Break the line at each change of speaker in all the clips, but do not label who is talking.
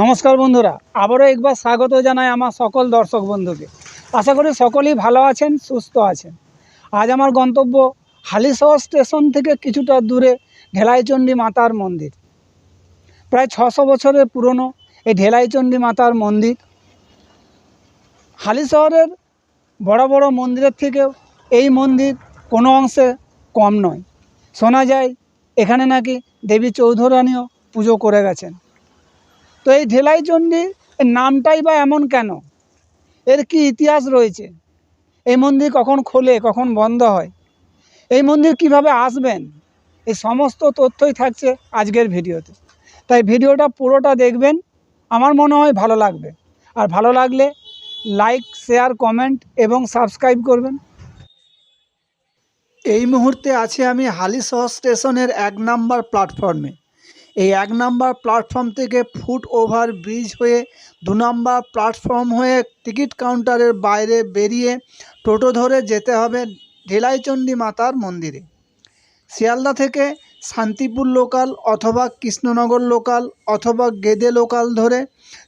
নমস্কার বন্ধুরা, আবারও একবার স্বাগত জানাই আমার সকল দর্শক বন্ধুকে। আশা করি সকলেই ভালো আছেন, সুস্থ আছেন। আজ আমার গন্তব্য হালিশহর স্টেশন থেকে কিছুটা দূরে ঢেলাইচণ্ডী মাতার মন্দির। প্রায় 600 বছরের পুরনো এই ঢেলাইচণ্ডী মাতার মন্দির হালিশহরের বড় বড় মন্দিরের থেকেও এই মন্দির কোনো অংশে কম নয়। শোনা যায় এখানে নাকি দেবী চৌধুরানীও পুজো করে গেছেন। তো এই ঢেলাইচণ্ডীর নামটাই বা এমন কেন, এর কি ইতিহাস রয়েছে, এই মন্দির কখন খোলে কখন বন্ধ হয়, এই মন্দির কিভাবে আসবেন, এই সমস্ত তথ্যই থাকছে আজকের ভিডিওতে। তাই ভিডিওটা পুরোটা দেখবেন, আমার মনে হয় ভালো লাগবে। আর ভালো লাগলে লাইক, শেয়ার, কমেন্ট এবং সাবস্ক্রাইব করবেন। এই মুহূর্তে আছি আমি হালিশহর স্টেশনের 1 নম্বর প্ল্যাটফর্মে। এই 1 নম্বর প্ল্যাটফর্ম থেকে ফুট ওভার ব্রিজ হয়ে 2 নম্বর প্ল্যাটফর্ম হয়ে টিকিট কাউন্টারের বাইরে বেরিয়ে টোটো ধরে যেতে হবে ঢেলাইচণ্ডী মাতার মন্দিরে। শিয়ালদা থেকে শান্তিপুর লোকাল অথবা কৃষ্ণনগর লোকাল অথবা গেদে লোকাল ধরে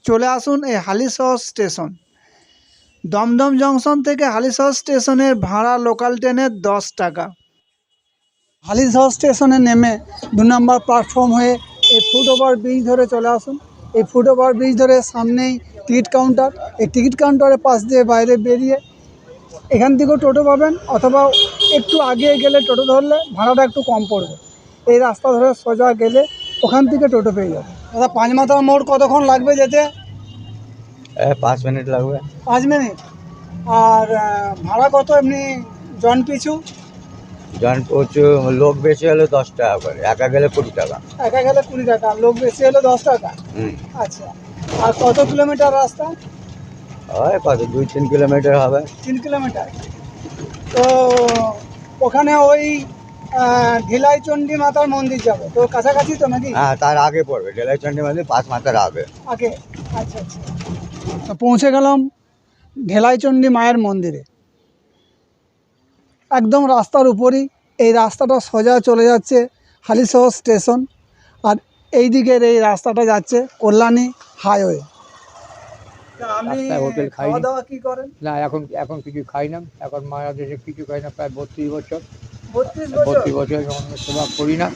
চলে আসুন এই হালিশহর স্টেশন। দমদম জংশন থেকে হালিশহর স্টেশনের ভাড়া লোকাল ট্রেনের 10 টাকা। হালিশহর স্টেশনে নেমে 2 নম্বর প্ল্যাটফর্ম হয়ে এই ফুট ওভার ব্রিজ ধরে চলে আসুন। এই ফুট ওভার ব্রিজ ধরে সামনেই টিকিট কাউন্টার। এই টিকিট কাউন্টারের পাশ দিয়ে বাইরে বেরিয়ে এখান থেকেও টোটো পাবেন, অথবা একটু আগে গেলে টোটো ধরলে ভাড়াটা একটু কম পড়বে। এই রাস্তা ধরে সোজা গেলে ওখান থেকে টোটো পেয়ে যাবে। দাদা, 5 মাথার মোড় কতক্ষণ লাগবে যেতে?
5 মিনিট লাগবে।
5 মিনিট। আর ভাড়া কত এমনি জন পিছু?
জন পিছু লোক বেশি হলে 10 টাকা করে, একা গেলে 20 টাকা।
একা গেলে 20 টাকা, লোক বেশি হলে 10 টাকা। আচ্ছা, আর কত কিলোমিটার রাস্তা?
ওই কত 2-3 কিলোমিটার হবে।
3 কিলোমিটার। তো ওখানে ওই ঢেলাইচণ্ডী মাতার মন্দির যাবে তো, কাছাকাছি তো নাকি?
হ্যাঁ, তার আগে পড়বে ঢেলাইচণ্ডী মন্দির 5 মাথার আগে।
আগে? আচ্ছা আচ্ছা। তো পৌঁছে গেলাম ঢেলাইচণ্ডী মায়ের মন্দিরে। একদম রাস্তার উপরই এই রাস্তাটা সোজা চলে যাচ্ছে হালিশহর স্টেশন, আর এই দিকের এই রাস্তাটা যাচ্ছে কল্যাণী হাইওয়ে। আমি
হোটেল খাই
খাওয়া দাওয়া কি করেন?
না, এখন কিছু খাই না, এখন মায়ের দেশে কিছু খাই না, প্রায় 32 বছর।
32
বছর অন্য সেবা করি না।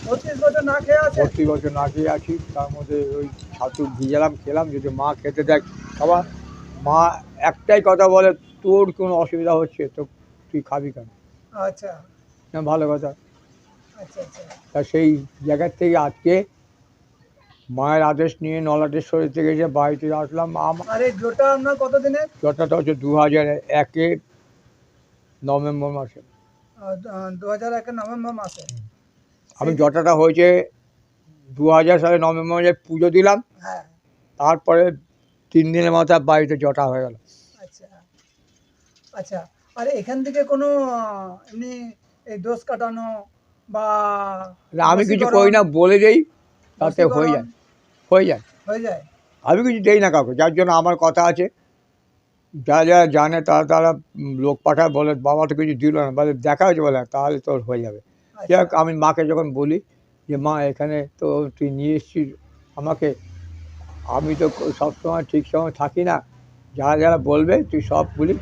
32 বছর না খেয়ে আছে?
32 বছর না খেয়ে আছি। তার মধ্যে ওই ছাতু ভিজালাম, খেলাম, যদি মা খেতে দেয় খাবার। মা একটাই কথা বলে, তোর কোনো অসুবিধা হচ্ছে তো তুই খাবি কেন?
আচ্ছা
না, ভালো কথা।
আচ্ছা আচ্ছা।
তা সেই জায়গার থেকে আজকে মায়ের আদেশ নিয়ে নলাটেশ্বরী থেকে যে বাড়িতে আসলাম।
আর এই জোটা আপনার কতদিনের?
জটাটা হচ্ছে 2001 নভেম্বর মাসে।
2001 নভেম্বর মাসে।
আমি জটাটা হয়েছে 2000 সালে নভেম্বর মাসে পুজো দিলাম।
হ্যাঁ।
তারপরে 3 দিনের মাথায় বাড়িতে জটা হয়ে গেল।
আচ্ছা আচ্ছা। আর এখান থেকে কোনো এমনি এই দোষ কাটানো বা
আমি কিছু করি না, বলে দেই, তাতে হয়ে যায়।
হয়ে যায়।
আমি কিছু দেই না কাউকে, যার জন্য আমার কথা আছে। যারা যারা জানে তারা লোক পাঠায়, বলে বাবা তো কিছু দিল না, বলে দেখা হয়েছে, বলে তাহলে তোর হয়ে যাবে। যাক, আমি মাকে যখন বলি যে মা এখানে তো তুই নিয়ে এসেছিস আমাকে, আমি তো সবসময় ঠিক সময় থাকি না, যারা যারা বলবে তুই সবগুলি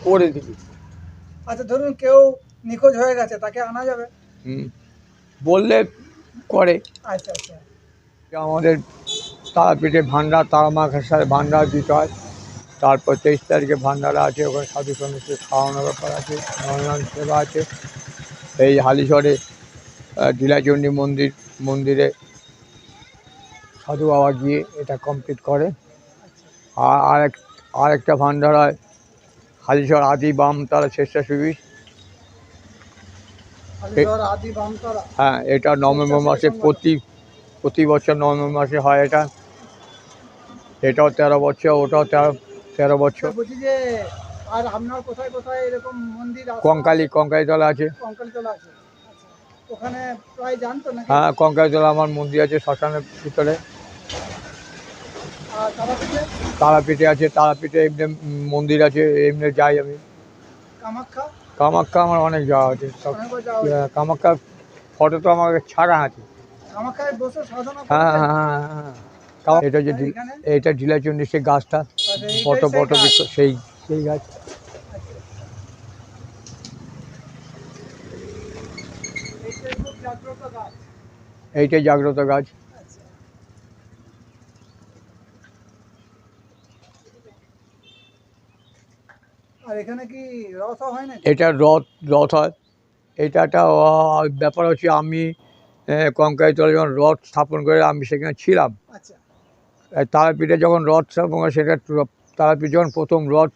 করে দিবি।
আচ্ছা, ধরুন কেউ নিখোঁজ হয়ে গেছে, তাকে আনা যাবে?
বললে করে।
আচ্ছা আচ্ছা।
আমাদের তারাপীঠে ভান্ডার, তারা মাখের সাথে ভান্ডার দিতে হয়। তারপর 23 তারিখে ভান্ডারা আছে, ওখানে সাধু সন্ন্যাসী খাওয়ানোর ব্যাপার আছে, নয়ন সেবা আছে। এই হালিশহরে ঢেলাইচণ্ডী মন্দিরে সাধু বাবা গিয়ে এটা কমপ্লিট করে। আর আরেকটা ভান্ডার হয় হালিশহর আদি বাম তারা স্বেচ্ছাসেবী। হ্যাঁ, এটা নভেম্বর মাসে প্রতি বছর নভেম্বর মাসে হয়। এটাও 13 বছর, ওটাও 13 বছর।
আর আপনার কোথায় কোথায় এরকম মন্দির আছে?
কঙ্কালীতলা আছে।
কঙ্কালীতলা আছে। ওখানে প্রায় জানতো নাকি?
হ্যাঁ, কঙ্কালীতলা আমার মন্দির আছে শ্মশানের ভিতরে।
আর
তারাপীঠে আছে, তারাপীঠে এমনি মন্দির আছে, এমনি যাই আমি। কামাখ্যা আমার অনেক যাওয়া আছে। কামাখ্যা ফটো তো আমার ছাড়া আছে।
কামাখ্যায় বসে সাধনা
হ্যাঁ হ্যাঁ হ্যাঁ হ্যাঁ। এটা যে এটা ঢিলাচণ্ডী সেই গাছটা, বট বট বৃক্ষ, সেই সেই গাছ। এইটাই জাগ্রত গাছ।
আর এখানে কি রথ হয় না?
এটা রথ হয়। এটা একটা ব্যাপার হচ্ছে, আমি কঙ্কালী তলে যখন রথ স্থাপন করে আমি সেখানে ছিলাম।
আচ্ছা
তারাপীঠে যখন রথ স্থাপন করে, সেটা তারাপীঠ যখন প্রথম রথ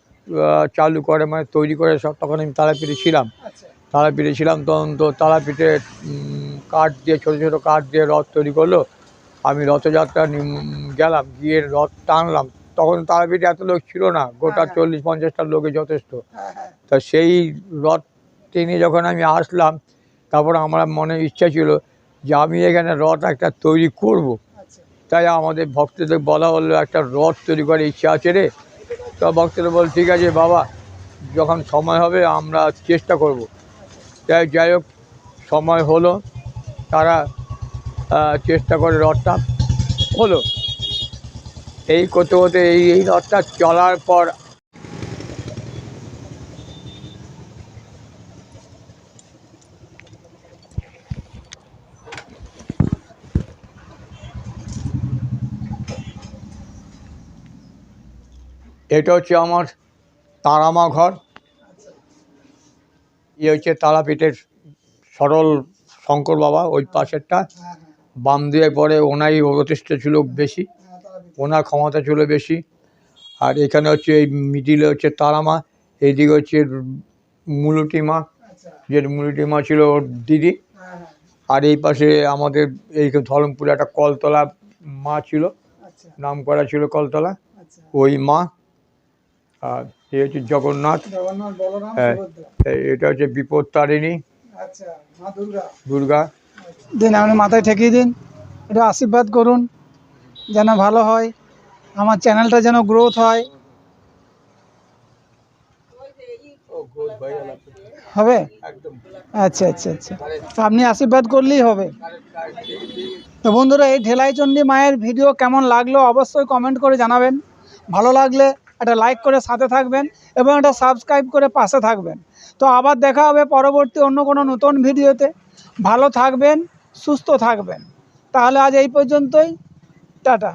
চালু করে, মানে তৈরি করে সব, তখন আমি তারাপীঠে ছিলাম।
আচ্ছা
তারাপীঠে ছিলাম তখন তো তারাপীঠে কাঠ দিয়ে, ছোটো ছোটো কাঠ দিয়ে রথ তৈরি করলো। আমি রথযাত্রা গেলাম, গিয়ে রথ টানলাম। তখন তারাপীঠে এত লোক ছিল না, গোটা 40-50টা লোকে যথেষ্ট। তা সেই রথ টেনে যখন আমি আসলাম, তারপর আমার মনে ইচ্ছা ছিল যে আমি এখানে রথ একটা তৈরি করব। তাই আমাদের ভক্তদের বলা হলো, একটা রথ তৈরি করার ইচ্ছা আছে রে। তো ভক্তরা বল, ঠিক আছে বাবা, যখন সময় হবে আমরা চেষ্টা করব। তাই যাই হোক, সময় হলো, তারা চেষ্টা করে রথটা হলো। এই করতে করতে এই রথটা চলার পর এটা হচ্ছে আমার তারামা ঘর। হচ্ছে তারাপীঠের সরল শঙ্কর বাবা, ওই পাশেরটা। বাম দিয়ে পরে ওনারই যথেষ্ট ছিল বেশি, ওনার ক্ষমতা ছিল বেশি। আর এখানে হচ্ছে এই মিডিলে হচ্ছে তারামা, এইদিকে হচ্ছে মুলুটি মা, যে মুলুটি মা ছিল ওর দিদি। আর এই পাশে আমাদের এই ধরমপুরে একটা কলতলা মা ছিল, নাম করা ছিল কলতলা, ওই মা। আর এই হচ্ছে জগন্নাথ, হ্যাঁ, এটা হচ্ছে বিপদ তারিণী দুর্গা।
দিন আপনি মাথায় ঠেকিয়ে দিন, এটা আশীর্বাদ করুন যেন ভালো হয়, আমার চ্যানেলটা যেন গ্রোথ হয়। হবে? আচ্ছা আচ্ছা আচ্ছা, তো আপনি আশীর্বাদ করলেই হবে। তো বন্ধুরা, এই ঢেলাইচণ্ডী মায়ের ভিডিও কেমন লাগলো অবশ্যই কমেন্ট করে জানাবেন। ভালো লাগলে একটা লাইক করে সাথে থাকবেন এবং একটা সাবস্ক্রাইব করে পাশে থাকবেন। তো আবার দেখা হবে পরবর্তী অন্য কোনো নতুন ভিডিওতে। ভালো থাকবেন, সুস্থ থাকবেন। তাহলে আজ এই পর্যন্তই, টাটা।